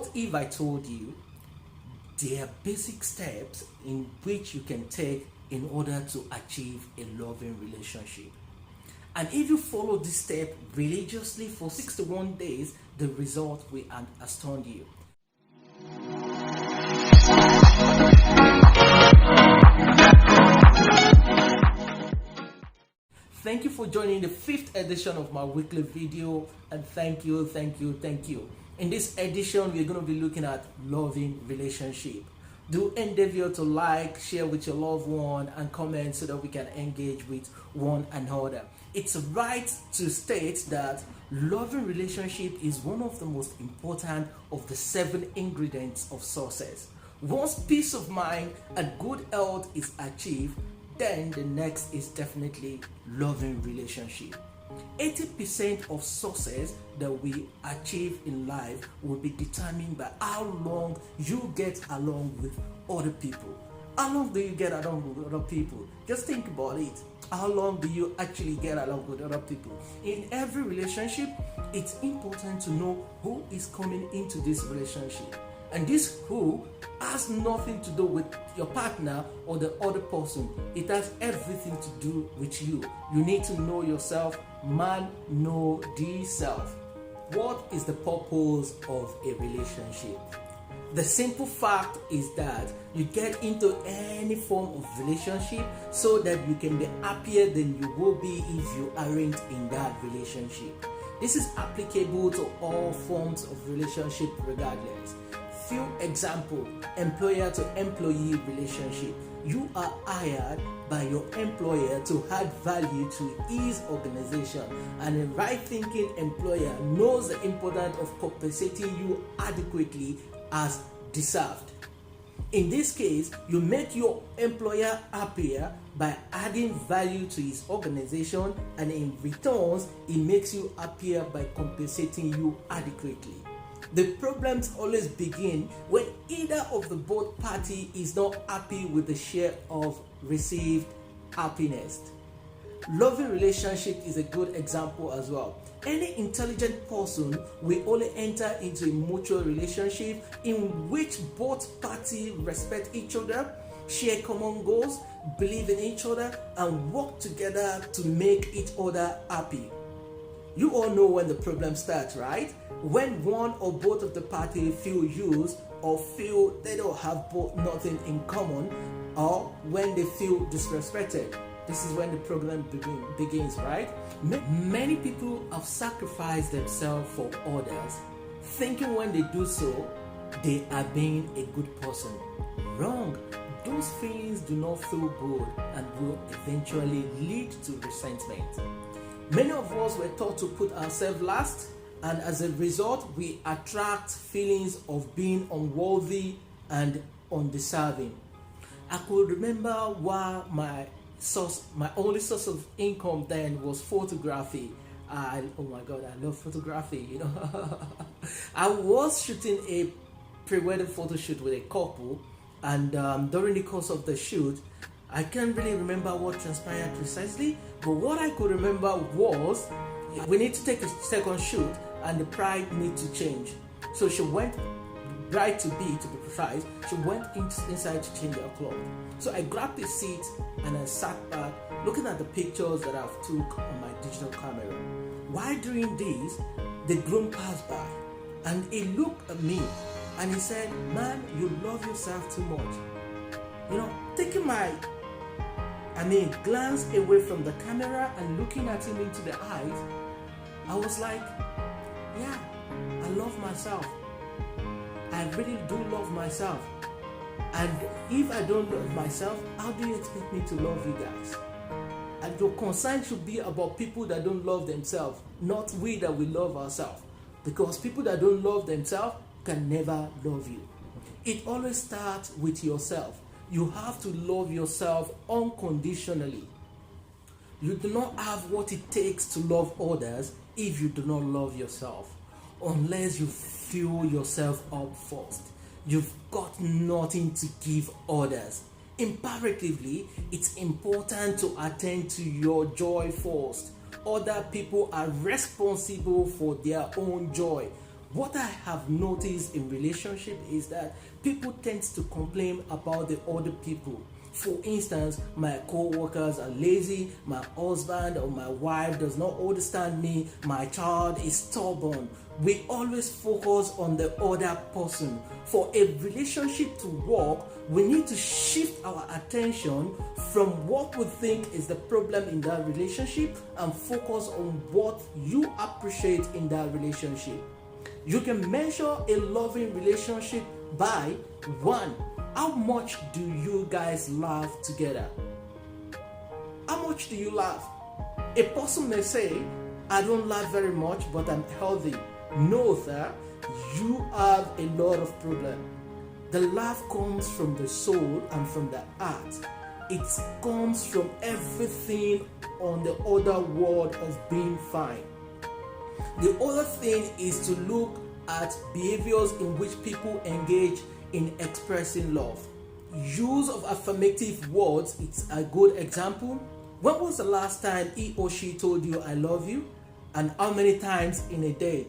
What if I told you there are basic steps in which you can take in order to achieve a loving relationship? And if you follow this step religiously for 61 days, the result will astound you. Thank you for joining the 5th edition of my weekly video, and thank you. In this edition, we're going to be looking at loving relationship. Do endeavor to like, share with your loved one, and comment so that we can engage with one another. It's right to state that loving relationship is one of the most important of the 7 ingredients of success. Once peace of mind and good health is achieved, then the next is definitely loving relationship. 80% of success that we achieve in life will be determined by how long you get along with other people. How long do you get along with other people? Just think about it. How long do you actually get along with other people? In every relationship, it's important to know who is coming into this relationship. And this who has nothing to do with your partner or the other person. It has everything to do with you. You need to know yourself. Man, know thyself. What is the purpose of a relationship? The simple fact is that you get into any form of relationship so that you can be happier than you will be if you aren't in that relationship. This is applicable to all forms of relationship regardless. Few example, employer to employee relationship. You are hired by your employer to add value to his organization, and a right-thinking employer knows the importance of compensating you adequately as deserved. In this case, you make your employer happier by adding value to his organization, and in return, he makes you happier by compensating you adequately. The problems always begin when either of the both party is not happy with the share of received happiness. Loving relationship is a good example as well. Any intelligent person will only enter into a mutual relationship in which both parties respect each other, share common goals, believe in each other, and work together to make each other happy. You all know when the problem starts, right? When one or both of the parties feel used or feel they don't have both nothing in common, or when they feel disrespected. This is when the problem begins, right? Many people have sacrificed themselves for others, thinking when they do so, they are being a good person. Wrong. Those feelings do not feel good and will eventually lead to resentment. Many of us were taught to put ourselves last, and as a result, we attract feelings of being unworthy and undeserving. I could remember while my only source of income then was photography. Oh my God, I love photography, you know. I was shooting a pre-wedding photo shoot with a couple, and during the course of the shoot, I can't really remember what transpired precisely, but what I could remember was we need to take a second shoot and the bride need to change. So she went, bride to be precise, she went inside to change her clothes. So I grabbed a seat and I sat back looking at the pictures that I've took on my digital camera. While doing this, the groom passed by and he looked at me and he said, "Man, you love yourself too much." You know, taking my glance away from the camera and looking at him into the eyes, I was like, yeah, I love myself. I really do love myself. And if I don't love myself, how do you expect me to love you guys? And your concern should be about people that don't love themselves, not we that we love ourselves. Because people that don't love themselves can never love you. It always starts with yourself. You have to love yourself unconditionally. You do not have what it takes to love others if you do not love yourself. Unless you fill yourself up first, you've got nothing to give others. Imperatively, it's important to attend to your joy first. Other people are responsible for their own joy. What I have noticed in relationship is that people tend to complain about the other people. For instance, my co-workers are lazy, my husband or my wife does not understand me, my child is stubborn. We always focus on the other person. For a relationship to work, we need to shift our attention from what we think is the problem in that relationship and focus on what you appreciate in that relationship. You can measure a loving relationship by 1. How much do you guys laugh together? How much do you laugh? A person may say, I don't laugh very much, but I'm healthy. No, sir, you have a lot of problem. The laugh comes from the soul and from the heart. It comes from everything on the other world of being fine. The other thing is to look at behaviors in which people engage in expressing love. Use of affirmative words, it's a good example. When was the last time he or she told you I love you? And how many times in a day?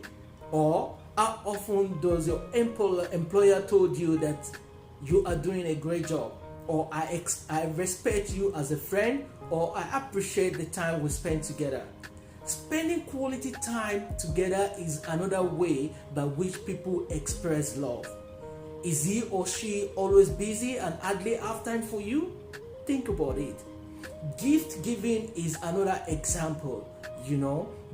Or how often does your employer told you that you are doing a great job? Or I respect you as a friend, or I appreciate the time we spend together. Spending quality time together is another way by which people express love. Is he or she always busy and hardly have time for you? Think about it. Gift giving is another example.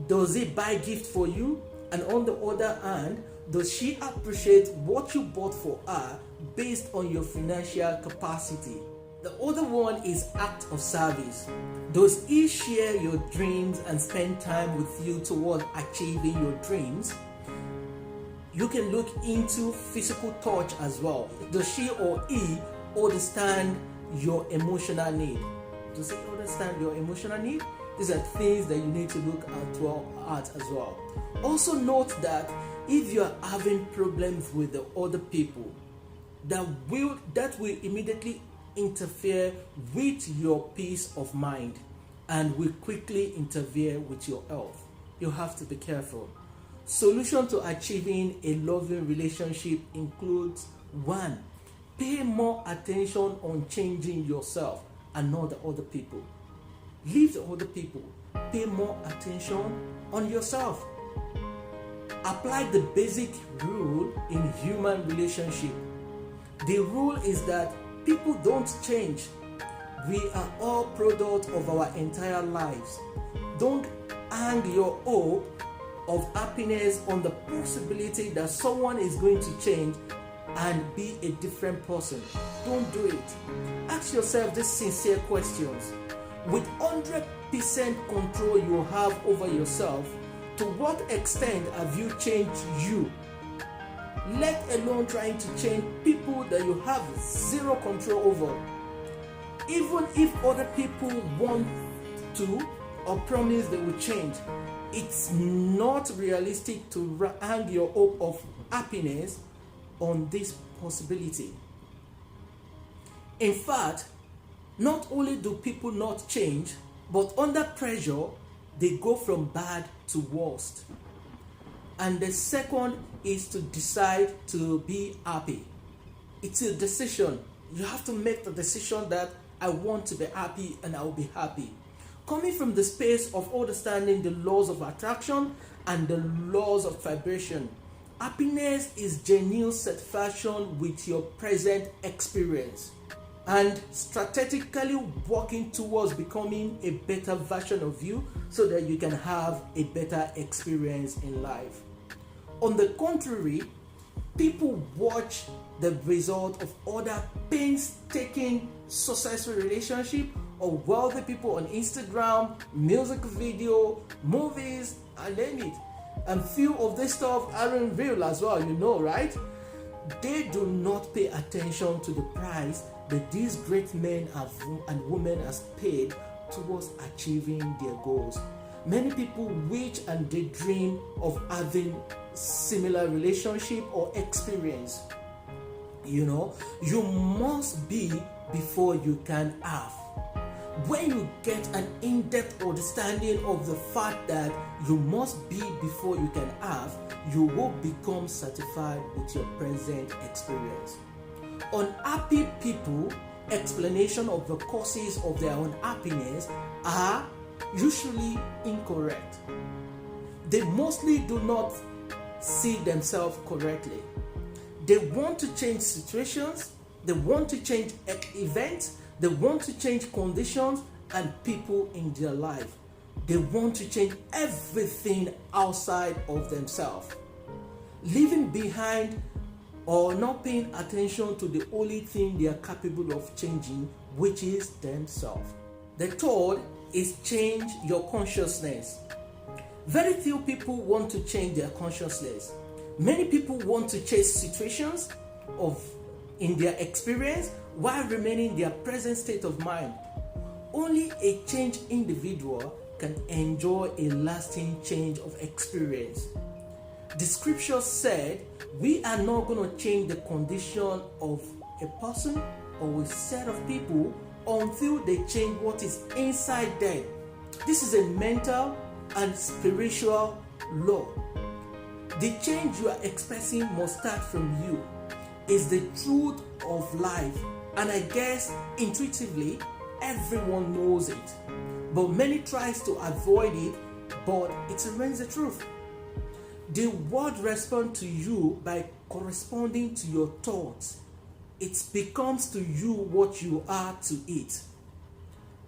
Does he buy gift for you? And on the other hand, does she appreciate what you bought for her based on your financial capacity? The other one is act of service. Does he share your dreams and spend time with you toward achieving your dreams? You can look into physical touch as well. Does she or he understand your emotional need? Does he understand your emotional need? These are things that you need to look at as well. Also note that if you are having problems with the other people, that will immediately interfere with your peace of mind and will quickly interfere with your health. You have to be careful. Solution to achieving a loving relationship includes 1. Pay more attention on changing yourself and not the other people. Leave the other people. Pay more attention on yourself. Apply the basic rule in human relationship. The rule is that people don't change. We are all product of our entire lives. Don't hang your hope of happiness on the possibility that someone is going to change and be a different person. Don't do it. Ask yourself these sincere questions. With 100% control you have over yourself, to what extent have you changed you? Let alone trying to change people that you have zero control over. Even if other people want to or promise they will change, it's not realistic to hang your hope of happiness on this possibility. In fact, not only do people not change, but under pressure, they go from bad to worst. And the second is to decide to be happy. It's a decision. You have to make the decision that I want to be happy and I will be happy. Coming from the space of understanding the laws of attraction and the laws of vibration, happiness is genuine satisfaction with your present experience and strategically working towards becoming a better version of you so that you can have a better experience in life. On the contrary, people watch the result of other painstaking successful relationship or wealthy people on Instagram, music video, movies, and name it. And few of this stuff aren't real as well, right? They do not pay attention to the price that these great men and women have paid towards achieving their goals. Many people wish and they dream of having similar relationship or experience. You must be before you can have. When you get an in-depth understanding of the fact that you must be before you can have, you will become satisfied with your present experience. Unhappy people, explanation of the causes of their unhappiness are usually incorrect. They mostly do not see themselves correctly. They want to change situations, they want to change events, they want to change conditions and people in their life. They want to change everything outside of themselves, leaving behind or not paying attention to the only thing they are capable of changing, which is themselves. The third is change your consciousness. Very few people want to change their consciousness. Many people want to chase situations in their experience while remaining in their present state of mind. Only a changed individual can enjoy a lasting change of experience. The scripture said, we are not going to change the condition of a person or a set of people until they change what is inside them. This is a mental and spiritual law. The change you are expecting must start from you. It's the truth of life, and I guess intuitively everyone knows it, but many tries to avoid it, but it remains the truth. The world responds to you by corresponding to your thoughts. It becomes to you what you are to it.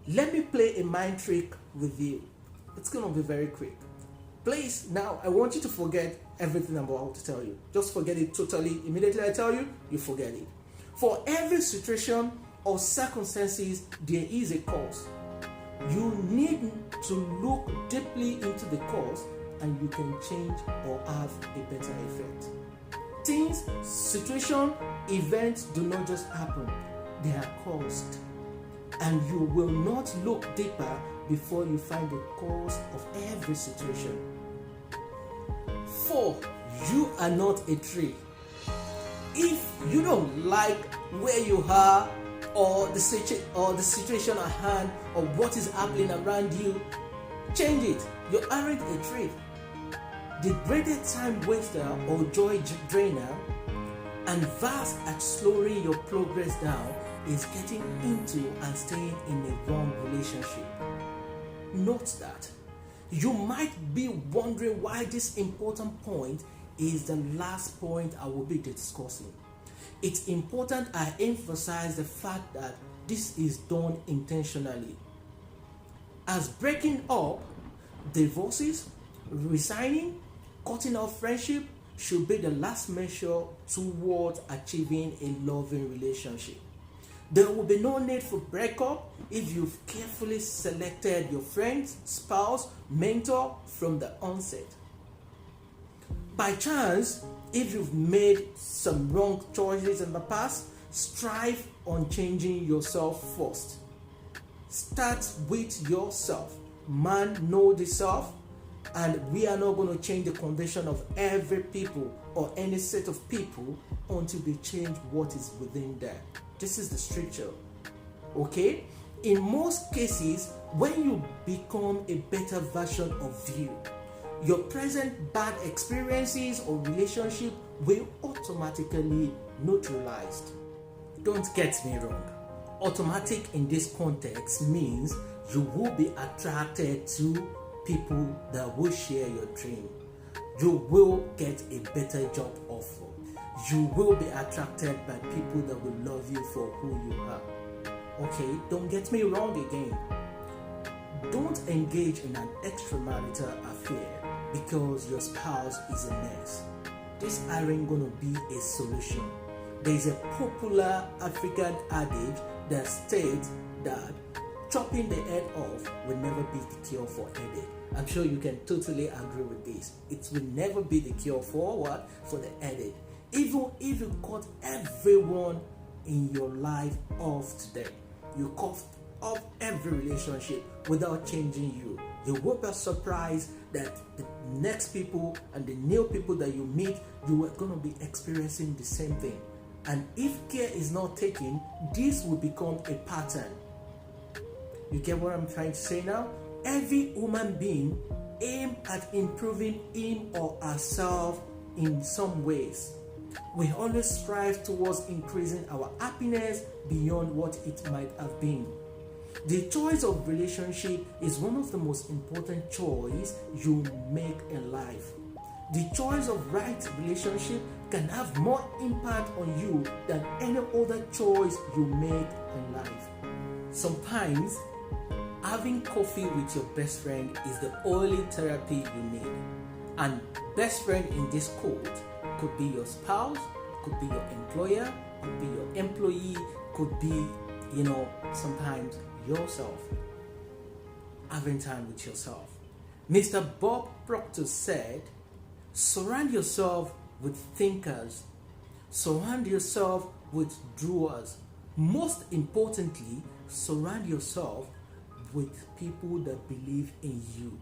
Let me play a mind trick with you. It's going to be very quick. Please, now I want you to forget everything I'm about to tell you. Just forget it totally. Immediately I tell you, you forget it. For every situation or circumstances, there is a cause. You need to look deeply into the cause and you can change or have a better effect. Things, situation, events do not just happen. They are caused. And you will not look deeper before you find the cause of every situation. 4. You are not a tree. If you don't like where you are or the situation at hand or what is happening around you, change it. You aren't a tree. The greatest time waster or joy drainer and vast at slowing your progress down is getting into and staying in a wrong relationship. Note that. You might be wondering why this important point is the last point I will be discussing. It's important I emphasize the fact that this is done intentionally. As breaking up, divorces, resigning, cutting off friendship should be the last measure towards achieving a loving relationship. There will be no need for breakup if you've carefully selected your friends, spouse, mentor from the onset. By chance, if you've made some wrong choices in the past, strive on changing yourself first. Start with yourself. Man, know the self, and we are not going to change the condition of every people or any set of people until they change what is within them. This is the scripture. Okay? In most cases, when you become a better version of you, your present bad experiences or relationship will automatically neutralized. Don't get me wrong. Automatic in this context means you will be attracted to people that will share your dream. You will get a better job offer. You will be attracted by people that will love you for who you are. Okay, don't get me wrong again. Don't engage in an extramarital affair because your spouse is a mess. This aren't gonna be a solution. There is a popular African adage that states that chopping the head off will never be the cure for headache. I'm sure you can totally agree with this. It will never be the cure for what? For the headache. Even if you cut everyone in your life off today, you cut off every relationship without changing you, you will be surprised that the next people and the new people that you meet, you are going to be experiencing the same thing. And if care is not taken, this will become a pattern. You get what I'm trying to say now? Every human being aim at improving him or herself in some ways. We always strive towards increasing our happiness beyond what it might have been. The choice of relationship is one of the most important choices you make in life. The choice of right relationship can have more impact on you than any other choice you make in life. Sometimes, having coffee with your best friend is the only therapy you need. And best friend in this quote could be your spouse, could be your employer, could be your employee, could be, sometimes yourself. Having time with yourself. Mr. Bob Proctor said, surround yourself with thinkers. Surround yourself with doers. Most importantly, surround yourself with people that believe in you,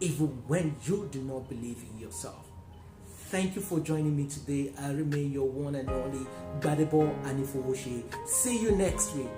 even when you do not believe in yourself. Thank you for joining me today. I remain your one and only Gbadebo Anifowoshie. See you next week.